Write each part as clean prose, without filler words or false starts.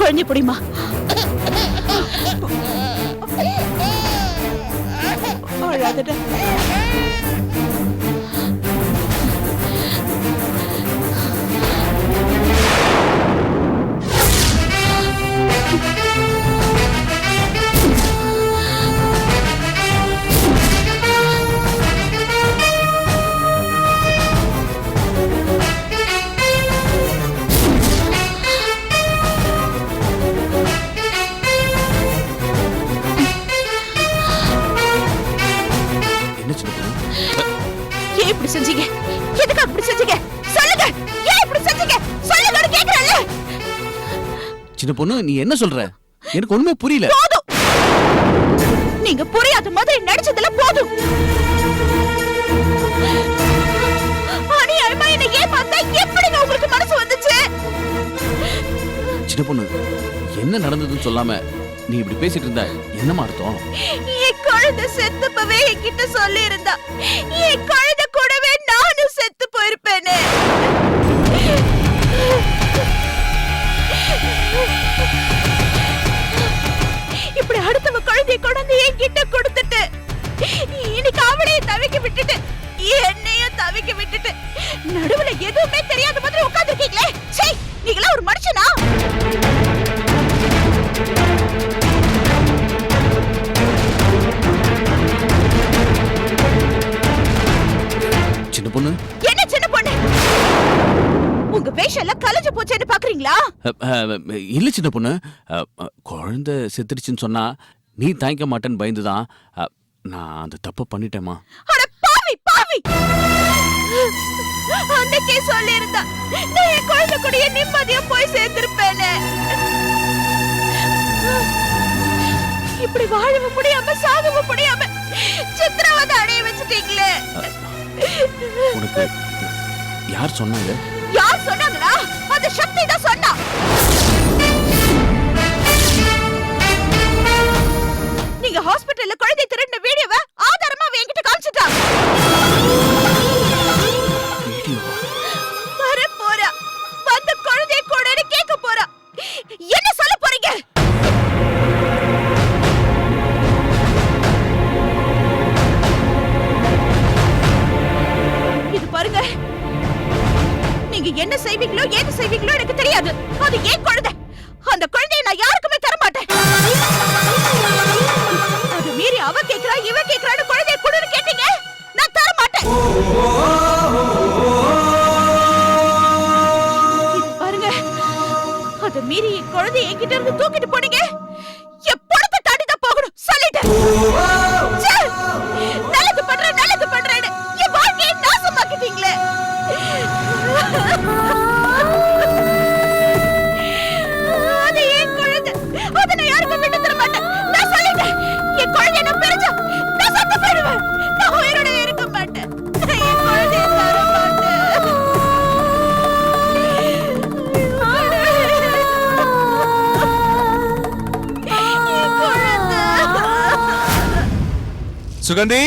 குழந்தை புடிமா. அழாதடா. ஏன் இப்படி செஞ்சீங்க? எதுக்கு அப்படி செஞ்சீங்க? சொல்லுங்க. ஏன் இப்படி செஞ்சீங்க? சொல்லுங்க கேக்குறேன்ல. சின்ன பொண்ணு, நீ என்ன சொல்ற? எனக்கு ஒண்ணுமே புரியல. போதும். நீங்க புரியாத மாதிரி நடிச்சதுல போதும். அநியாயமா என்ன ஏமாத்தா எப்படிங்க உங்களுக்கு மனசு வந்துச்சு? சின்ன பொண்ணு, என்ன நடந்ததுன்னு சொல்லாம நீ இப்படி பேசிட்டு இருந்தா என்னமா அர்த்தம்? என் குழந்தை செத்துப்பவே என்கிட்ட சொல்லி இருந்தா என் குழந்தை கூடவே நானும் செத்து போயிருப்பேனே. இப்படி அடுத்தவ குழந்தைய கொண்டு என்கிட்ட கொடுத்துட்டு இன்னைக்கு அவளையே தவிக்க விட்டுட்டு என்னையும் தவிக்க விட்டுட்டு நடுவுல எதுவுமே தெரியாத மாதிரி உட்கார்ந்துருக்கீங்களே. சீ, நீங்களா ஒரு மனுஷனா? சின்ன பொண்ணு, என்ன சின்ன பொண்ணு? உங்க வேஷம் எல்லாம் கலஞ்சு போச்சேன்னு பாக்குறீங்களா? இல்ல சின்ன பொண்ணு, குழந்தை செத்துருச்சுன்னு சொன்னா நீ தாங்கிக்க மாட்டேன்னு பயந்துதான் நான் அந்த தப்ப பண்ணிட்டேமா. அட பாவி பாவி, அன்னைக்கே சொல்லி இருந்தா நான் என் குழந்தை கூடயே நிம்மதியா போய் சேர்ந்திருப்பேனே. இப்படி வாழவும் முடியாம சாகவும் முடியாம சித்திரவதை அடைய வச்சுட்டீங்களே. உனக்கு யார் சொன்னாங்க? யார் சொன்னாங்களா? அந்த சக்தி தான் சொன்னா. நீங்க ஹாஸ்பிடல்ல குழந்தை திருடின வீடியோவை ஆதாரமா என்கிட்ட காமிச்சிட்டா. வர போறா, வந்து குழந்தை கூட கேட்க போறா. என்ன சொல்ல போறீங்க? இது பாருங்க, நீங்க என்ன செய்வீங்களோ ஏது செய்வீங்களோ எனக்கு தெரியாது. அது ஏன் குழந்தை. அந்த குழந்தையை நான் யாருக்குமே தர மாட்டேன். அது மீறி அவ கேக்குறா இவ கேக்குறான்னு குழந்தையை கொடுன்னு கேட்டீங்க, நான் தர மாட்டேன். இது பாருங்க, அது மீறி என் குழந்தையை என்கிட்ட இருந்து தூக்கிட்டு போனீங்க, என் பணத்தை தாண்டி தான் போகணும் சொல்லிட்டேன். நல்லது பண்றேன்னு என் வாழ்க்கையை நாசமாக்கிட்டீங்களே. அது என் குழந்தை, அதை நான் யாருக்கும் விட்டு தர மாட்டேன். நான் சொல்லிட்டேன், என் குழந்தைய நான் பிரிச்சா நான் சத்து போயிடுவேன். நான் உயிரோட இருக்க மாட்டேன். என் குழந்தைய தர மாட்டேன். என் குழந்தை. சுகந்தி,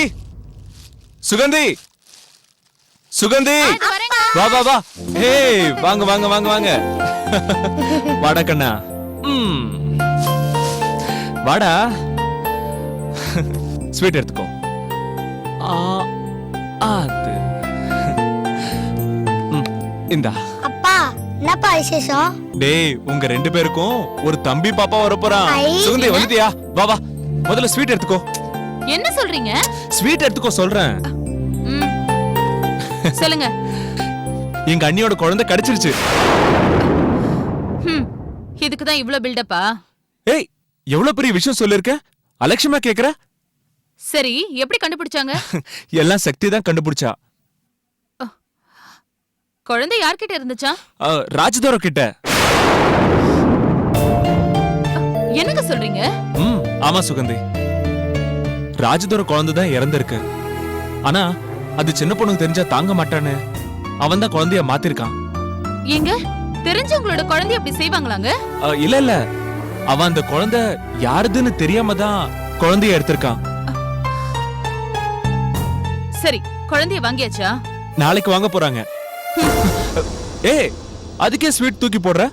சுகந்தி, சுகந்தி, வா வா வா. ஏய், வாங்க வாங்க வாங்க வாங்க. வாடா கண்ணா. வாடா. ஸ்வீட் எடுத்துக்கோ. அது இந்தா. அப்பா, என்னப்பா விசேஷம்? டேய், உங்க ரெண்டு பேருக்கும் ஒரு தம்பி பாப்பா வர போறான். சுகந்தி வந்துட்டியா? வா வா. முதல்ல ஸ்வீட் எடுத்துக்கோ. என்ன சொல்றீங்க? ஸ்வீட் எடுத்துக்கோ சொல்றேன். சொல்லுங்க. எங்க அண்ணியோட குழந்தை கிடைச்சிருச்சு. இதுக்கு தான் இவ்ளோ பில்டப்பா? ஏய், எவ்வளவு பெரிய விஷயம் சொல்லிருக்க? அலட்சியமா கேக்குற? சரி, எப்படி கண்டுபிடிச்சாங்க? எல்லாம் சக்தி தான் கண்டுபிடிச்சா. குழந்தை யார்கிட்ட இருந்துச்சா? ராஜ்தோர கிட்ட. என்னங்க சொல்றீங்க? ஆமா சுகந்தி, ராஜ்தோர குழந்தை தான் இறந்திருக்கு. ஆனா அது சின்ன பொண்ணுக்கு தெரிஞ்சா தாங்க மாட்டான்னு அவன் தான் குழந்தைய மாத்திருக்கான். எங்க தெரிஞ்சவங்களோட குழந்தைய அப்படி செய்வாங்களாங்க? இல்ல இல்ல, அவன் அந்த குழந்தை யாருதுன்னு தெரியாம தான் குழந்தைய எடுத்திருக்கான். சரி, குழந்தைய வாங்கியாச்சா? நாளைக்கு வாங்க போறாங்க. ஏய், அதுக்கே ஸ்வீட் தூக்கி போடுற?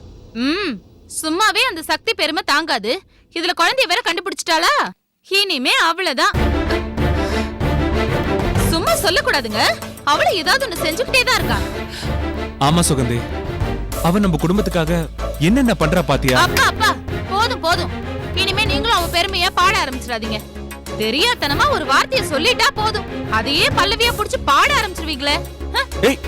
சும்மாவே அந்த சக்தி பெருமை தாங்காது. இதுல குழந்தைய வேற கண்டுபிடிச்சிட்டாளா? இனிமே அவ்வளவுதான். சும்மா சொல்லக்கூடாதுங்க. அவளை ஏதாவது ஒண்ணு செஞ்சுக்கிட்டே தான் இருக்கா. ஆமா சுகந்தி, அவ நம்ம குடும்பத்துக்காக என்னென்ன பண்றா பாத்தியா? அப்பா அப்பா போதும் போதும். இனிமே நீங்களும் அவ பெருமையா பாட ஆரம்பிச்சிடாதீங்க. தெரியாதனமா ஒரு வார்த்தைய சொல்லிட்டா போதும், அதையே பல்லவியா புடிச்சு பாட ஆரம்பிச்சிருவீங்களே. ஏய்,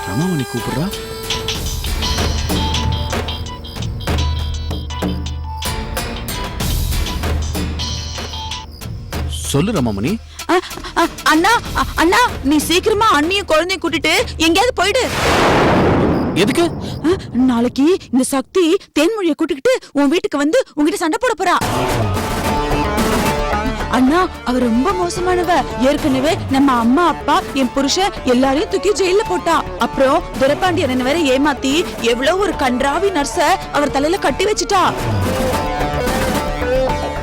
ரமாமணி கூப்பிடுறா. சொல்லு ரமாமணி. அண்ணா அண்ணா, நீ சீக்கிரமா அண்ணிய குழந்தைய கூட்டிட்டு எங்கேயாவது போயிடு. எதுக்கு? நாளைக்கு இந்த சக்தி தேன்மொழியை கூட்டிக்கிட்டு உன் வீட்டுக்கு வந்து உன்கிட்ட சண்டை போட போறா. அண்ணா, அவ ரொம்ப மோசமானவ. ஏற்கனவே நம்ம அம்மா அப்பா என் புருஷன் எல்லாரையும் தூக்கி ஜெயில போட்டா. அப்புறம் துரப்பாண்டியன் வேற ஏமாத்தி எவ்வளவு ஒரு கன்றாவி நர்ஸ அவர் தலையில கட்டி வச்சுட்டா.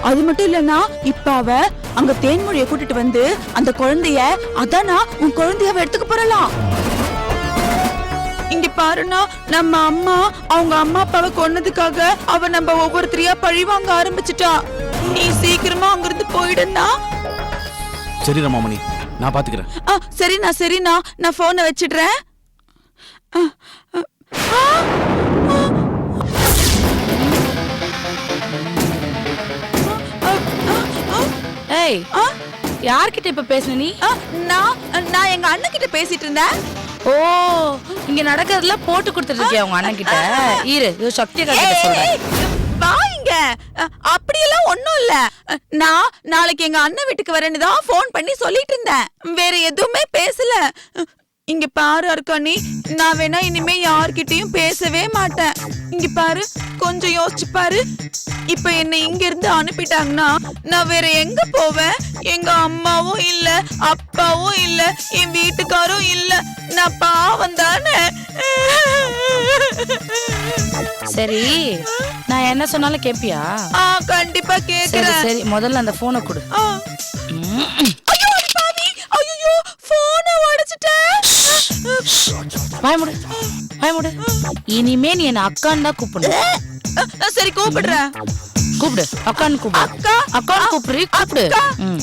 அது மட்டும் இல்லன்னா இப்ப அவ அங்க தேன்மொழியை கூட்டிட்டு வந்து அந்த குழந்தைய அதானா உன் குழந்தைய எடுத்துக்க போறலாம். இங்க பாருனா, நம்ம அம்மா அவங்க அம்மா அப்பாவை கொன்னதுக்காக அவ நம்ம ஒவ்வொருத்தரையா பழி வாங்க ஆரம்பிச்சுட்டா. நீ சீக்கிரமா அங்கிருந்து போயிடுனா. சரி ரமாமணி, நான் பாத்துக்கிறேன். சரிண்ணா, நான் போனை வச்சிடுறேன். ஏய், யார்கிட்ட இப்ப பேசுன நீ? நான் எங்க அண்ணன் கிட்ட பேசிட்டு இருந்தேன். ஓ, இங்க நடக்கிறதுல போட்டு கொடுத்துட்டு இருக்கியா உங்க அண்ணன் கிட்ட? இரு, இது சக்தி கிட்ட சொல்றேன். வாங்க. அப்படியெல்லாம் ஒண்ணும் இல்ல. நான் நாளைக்கு எங்க அண்ணன் வீட்டுக்கு வரேன்னு தான் போன் பண்ணி சொல்லிட்டு இருந்தேன். வேற எதுவுமே பேசல. இங்க பாரு அர்க்காணி, நான் வேணா இனிமே யார்கிட்டயும் பேசவே மாட்டேன். இங்க பாரு, கொஞ்சம் யோசிச்சு பாரு. இப்ப என்ன இங்க இருந்து அனுப்பிட்டாங்கன்னா நான் வேற எங்க போவேன்? எங்க அம்மாவும் இல்ல, அப்பாவும் இல்ல, என் வீட்டுக்காரும் இல்ல. நான் பாவம் தானே. சரி, நான் என்ன சொன்னாலும் கேப்பியா? கண்டிப்பா சரி கேக்குறேன். சரி, முதல்ல அந்த போனை கொடு. ஐயோ, போனை உடைச்சிட்டேன். பயமுடு. இனிமே நீ என்ன அக்கான்னு தான் கூப்பிடணும். சரி, கூப்பிடுறேன். கூப்பிடு, அக்கான்னு கூப்பிடு. அக்கான்னு கூப்பிடு.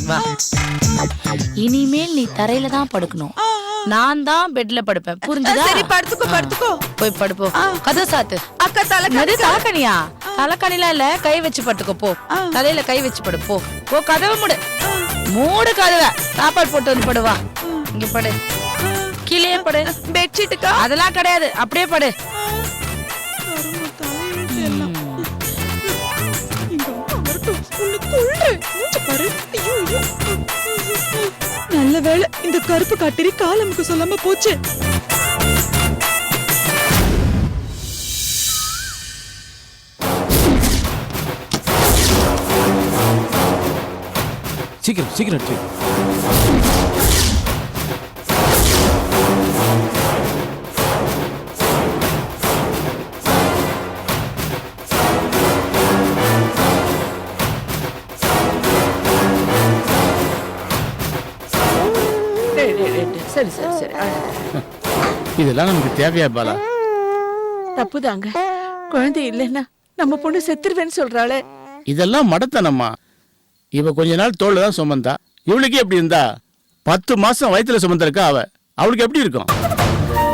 வா. இனிமேல் நீ தரையில தான் படுக்கணும். நான் தான் பெட்ல படுப்பேன், புரிஞ்சுதா? சரி, படுத்துக்கோ. போய் படுப்போ. கதை சாத்து. அக்கா தலைக்கணியா? தலைக்கணில இல்ல, கை வச்சு படுத்துக்கோ. போ, தலையில கை வச்சு படு. போ, கதவை மூடு கதவை. சாப்பாடு போட்டு வந்து படுவா. இங்க படு, கீழே படு. பெட்ஷீட்டுக்கா? அதெல்லாம் கிடையாது, அப்படியே படு. நல்ல வேளை இந்த கருப்பு கட்டிரி காலமுக்கு சொல்லாம போச்சு. சீக்கிரம் எடுத்து. சரி. இதெல்லாம் நமக்கு தேவையா பாலா? தப்புதாங்க. குழந்தை இல்லைன்னா நம்ம பொண்ணு செத்துருவேன்னு சொல்றாளே. இதெல்லாம் மடத்தனம்மா. இவ கொஞ்ச நாள் தோல்ல தான் சுமந்தா. இவளுக்கு எப்படி இருந்தா? 10 மாசம் வயித்துல சுமந்திருக்கா அவ. அவளுக்கு எப்படி இருக்கும்?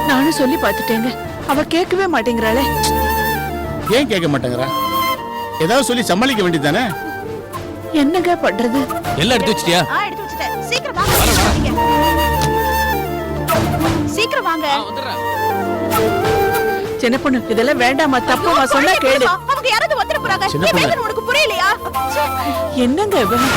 நானும் சொல்லி பார்த்துட்டேங்க, அவ கேட்கவே மாட்டேங்கிறாளே. ஏன் கேட்க மாட்டேங்கிறா? ஏதாவது சொல்லி சமாளிக்க வேண்டியதானே? என்னங்க பண்றது? எல்லாம் எடுத்து வச்சிட்டியா? எடுத்து வச்சிட்டேன். சீக்கிரம் வாங்க. சின்ன பொண்ணு, இதெல்லாம் வேண்டாமா? தப்புமா? சொன்னா கேளு. அவங்க யாராவது வந்துட போறாங்க. உனக்கு புரியலையா? என்னங்க இவன்?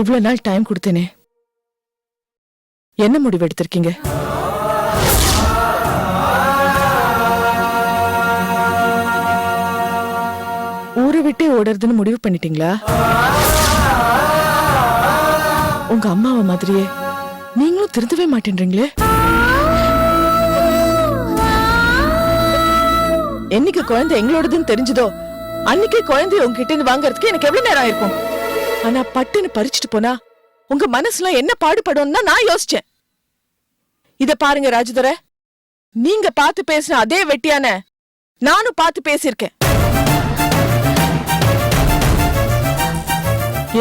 இவ்வளவு நாள் டைம் கொடுத்தேனே, என்ன முடிவு எடுத்திருக்கீங்க? ஊரை விட்டே ஓடுறதுன்னு முடிவு பண்ணிட்டீங்களா? உங்க அம்மாவை மாதிரியே நீங்களும் திருந்தவே மாட்டேன்றீங்களே. என்னைக்கு குழந்தை எங்களோடதுன்னு தெரிஞ்சதோ அன்னைக்கே குழந்தைய உங்ககிட்ட இருந்து வாங்கறதுக்கு எனக்கு எவ்வளவு நேரம் ஆயிருக்கும். ஆனா பட்டுன்னு பறிச்சுட்டு போனா உங்க மனசுல என்ன பாடுபடும் நான் யோசிச்சேன். இத பாருங்க ராஜதுரை, நீங்க பார்த்து பேசின அதே வெட்டியான நானும் பார்த்து பேசியிருக்கேன்.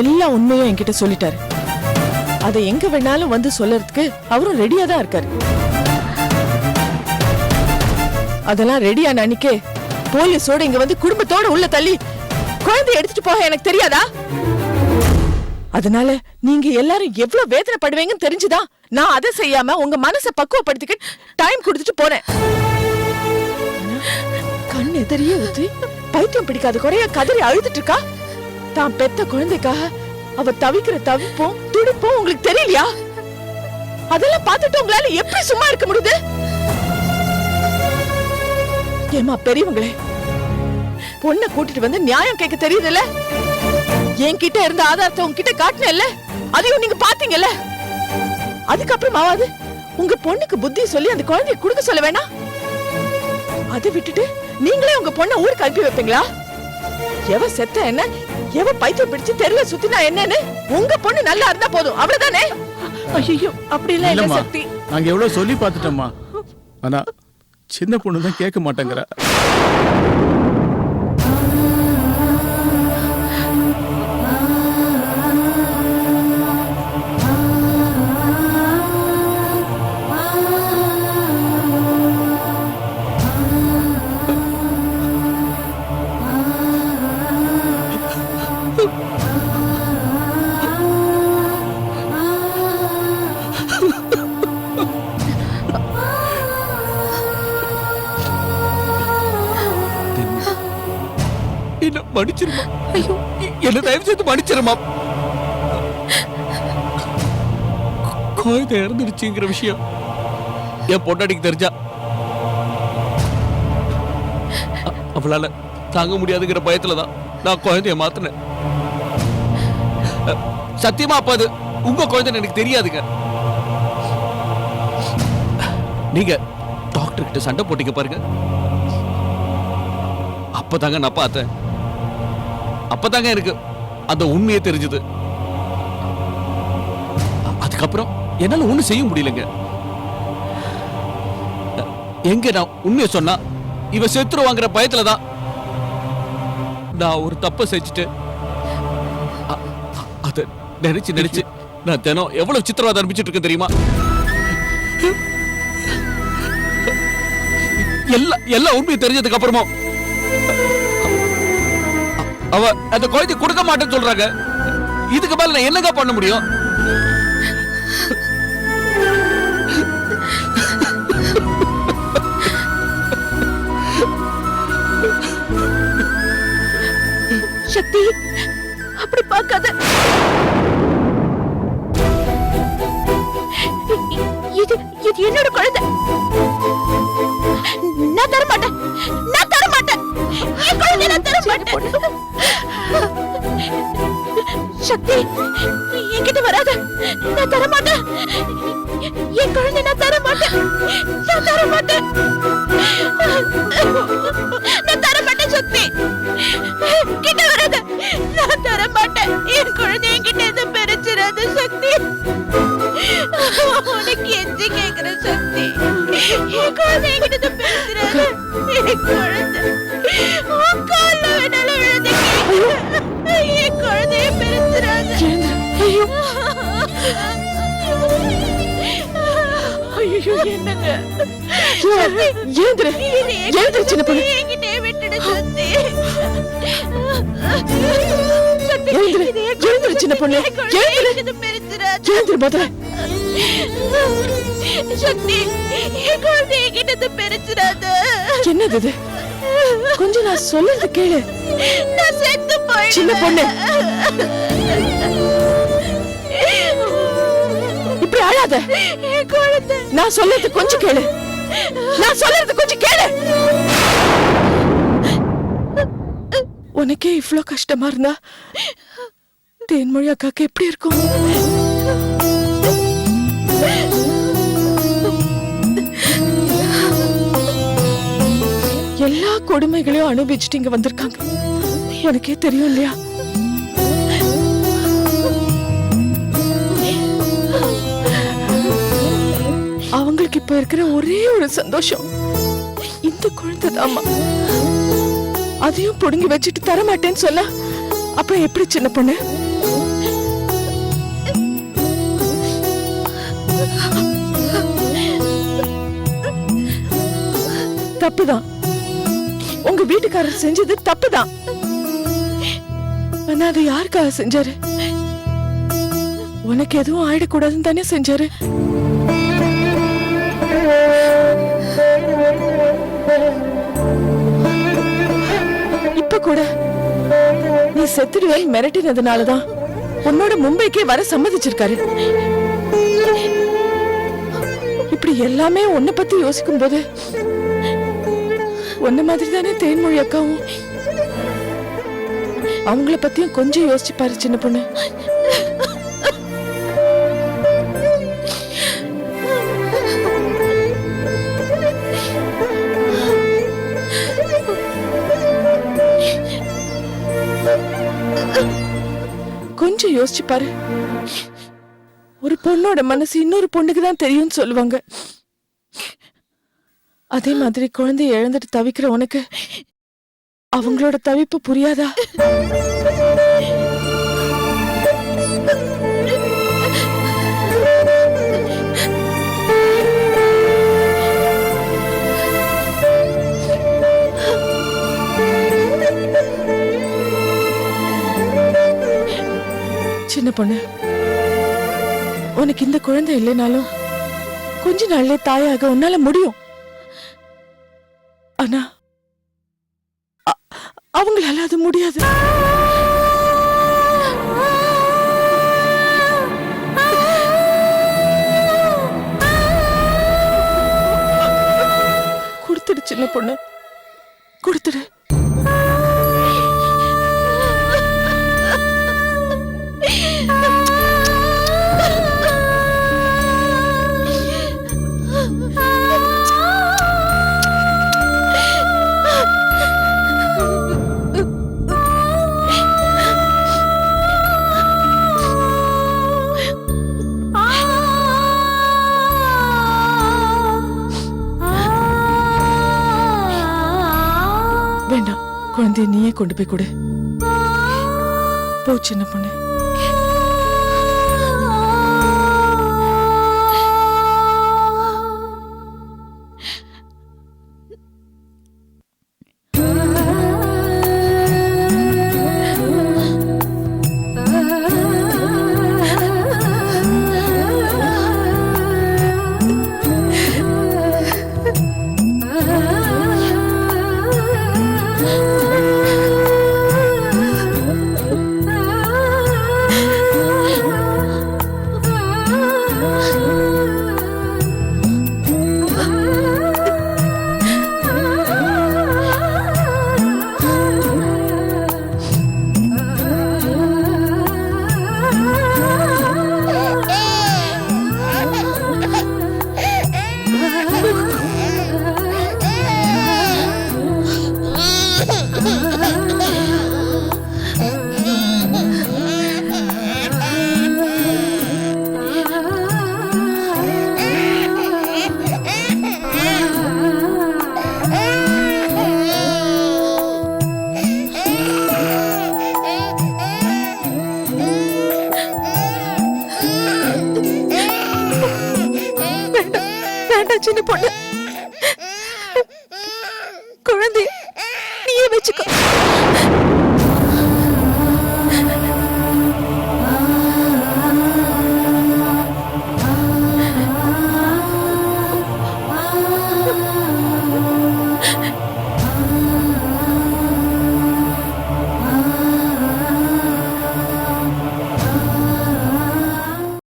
எல்லா உண்மையும் என்கிட்ட சொல்லிட்டாரு. அதை எங்க வேணாலும் வந்து சொல்லறதுக்கு அவரும் ரெடியா தான் இருக்காரு. அதெல்லாம் ரெடியான அன்னைக்கே போலீஸோட இங்க வந்து குடும்பத்தோட உள்ள தள்ளி குழந்தைய எடுத்துட்டு போக எனக்கு தெரியாதா? அதனால நீங்க எல்லாரும் எவ்வளவு வேதனைப்படுவீங்கன்னு தெரிஞ்சுதான் நான் அதை செய்யாம உங்க மனசை பக்குவப்படுத்திக்க டைம் கொடுத்துட்டு போனேன். கண் எதிரியே ஊத்தி பைத்தியம் பிடிக்காத குறைய கதறி அழுதுட்டு இருக்கா. தான் பெத்த குழந்தைக்காக அவ தவிக்கிற தவிப்பும் துடிப்பும் உங்களுக்கு தெரியலையா? அதெல்லாம் பார்த்துட்டு உங்களால எப்படி சும்மா இருக்க முடியுது? ஏமா பெரியவங்களே, பொண்ணை கூட்டிட்டு வந்து நியாயம் கேட்க தெரியுதுல்ல? என்கிட்ட இருந்த ஆதாரத்தை உங்ககிட்ட காட்டினேன்ல, அதையும் நீங்க பாத்தீங்கல்ல. அதுக்கப்புறமாவது உங்க பொண்ணுக்கு புத்தி சொல்லி அந்த குழந்தைய கொடுக்க சொல்ல வேணாம்? அதை விட்டுட்டு நீங்களே உங்க பொண்ணை ஊருக்கு அனுப்பி வைப்பீங்களா? எவ செத்த என்ன, எவ பைத்தியம் பிடிச்சு தெருல சுத்தினா என்னன்னு உங்க பொண்ணு நல்லா இருந்தா போதும், அவ்வளவுதானே? ஐயோ அப்படி எல்லாம் இல்ல சக்தி. நாங்க எவ்வளவு சொல்லி பார்த்துட்டோம்மா, ஆனா சின்ன பொண்ணு தான் கேட்க மாட்டேங்கிற. என்ன மன்னிச்சிருமா, என்ன தயவு செய்து மன்னிச்சிருமா. குழந்தை இறந்துடுச்சுங்கிற விஷயம் என் பொண்டாட்டிக்கு தெரிஞ்சா அவளால தாங்க முடியாதுங்கிற பயத்துலதான் நான் குழந்தைய மாத்தினேன். சத்தியமா அப்ப அது உங்க குழந்தைன்னு எனக்கு தெரியாதுங்க. நீங்க டாக்டர் கிட்ட சண்டை போட்டீங்க பாருங்க, அப்பதாங்க நான் பார்த்தேன். அப்பதாங்க எனக்கு அந்த உண்மையே தெரிஞ்சது. அதுக்கப்புறம் என்னால ஒண்ணும் செய்ய முடியலங்க. எங்க நான் உண்மையை சொன்னா இவ செத்துருவாங்கிற பயத்துலதான் நான் ஒரு தப்ப செஞ்சுட்டு அத நினைச்சு நினைச்சு நான் தினம் எவ்வளவு சித்திரவதை அனுப்பிச்சிட்டு இருக்கேன் தெரியுமா? எல்லா உண்மையை தெரிஞ்சதுக்கு அப்புறமும் அவ அந்த குழந்தை கொடுக்க மாட்டேன்னு சொல்றாங்க. இதுக்கு மேல நான் என்னங்க பண்ண முடியும்? சக்தி அப்படி பார்க்காத. இது என்னோட குழந்தை. நான் தர மாட்டேன், நான் தர மாட்டேன். என் குழந்தை நான் தர மாட்டேன். சக்தி என்கிட்ட வராத, நான் தர மாட்டேன். என் குழந்தை நான் தர மாட்டேன், நான் தர மாட்டேன், நான் தர மாட்டேன். சக்தி கிட்ட வராத, நான் தர மாட்டேன். என் குழந்தை என்கிட்ட இருந்து பிரிச்சிடாத சக்தி. உனக்கு எஞ்சி கேக்குற சக்தி, என் குழந்தை என்கிட்ட இருந்து பிரிச்சிடாத. என் குழந்தை உன் கால்ல வேணால விழுந்து கேக்குற, என் குழந்தைய பிரிச்சிடாத. ஐயோ என்னங்க, ஏந்திர ஏந்திர சின்ன பொண்ணு, என்கிட்டே விட்டுடு சக்தி. எழுந்திரு சின்ன பொண்ணு, எழுந்திரு பிரிச்சிடாத. எழுந்திரு முதல்ல. சக்தி என் குழந்தை என்கிட்ட பிரிச்சிடாத. என்னது இது? கொஞ்சம் நான் சொல்றது கேளு. நான் செத்து போயிடுவேன். சின்ன பொண்ணு, அழாத. என் குழந்தை. நான் சொல்றது கொஞ்சம் கேளு. நான் சொல்றது கொஞ்சம் கேளு. உனக்கே இவ்ளோ கஷ்டமா இருந்தா தேன்மொழி அக்காக்கு எப்படி இருக்கும்? எல்லா கொடுமைகளையும் அனுபவிச்சுட்டு இங்க வந்திருக்காங்க. உனக்கே தெரியும் இல்லையா? அவங்களுக்கு இப்ப இருக்கிற ஒரே ஒரு சந்தோஷம் இந்த குழந்தை தாமா. அதையும் புடுங்கி வச்சுட்டு தர மாட்டேன்னு சொன்னா அப்புறம் எப்படி சின்ன பொண்ணு? தப்புதான். உங்க வீட்டுக்காரர் செஞ்சது தப்புதான். ஆனா அது யாருக்காக செஞ்சாரு? உனக்கு எதுவும் ஆயிடக்கூடாதுன்னு தானே செஞ்சாரு. இப்ப கூட நீ செத்துடுவேன் மிரட்டினதுனாலதான் உன்னோட மும்பைக்கே வர சம்மதிச்சிருக்காரு. இப்படி எல்லாமே உன்னை பத்தி யோசிக்கும் போது உன்ன மாதிரி தானே தேன்மொழி அக்காவும். அவங்கள பத்தியும் கொஞ்சம் யோசிச்சு பாரு சின்ன பொண்ணு. கொஞ்சம் யோசிச்சு பாரு. ஒரு பொண்ணோட மனசு இன்னொரு பொண்ணுக்கு தான் தெரியும்னு சொல்லுவாங்க. அதே மாதிரி குழந்தைய இழந்துட்டு தவிக்கிற உனக்கு அவங்களோட தவிப்பு புரியாதா? சின்ன பொண்ணு, உனக்கு இந்த குழந்தை இல்லைனாலும் கொஞ்ச நாள்ல தாயாக உன்னால முடியும். ஆனா அவங்களால அது முடியாது. கொடுத்துடு சின்ன பொண்ணு, கொடுத்துடு. வேண்டாம், குழந்தைய நீயே கொண்டு போய் கொடு. போ சின்ன பொண்ணு. சின்ன பொண்ணு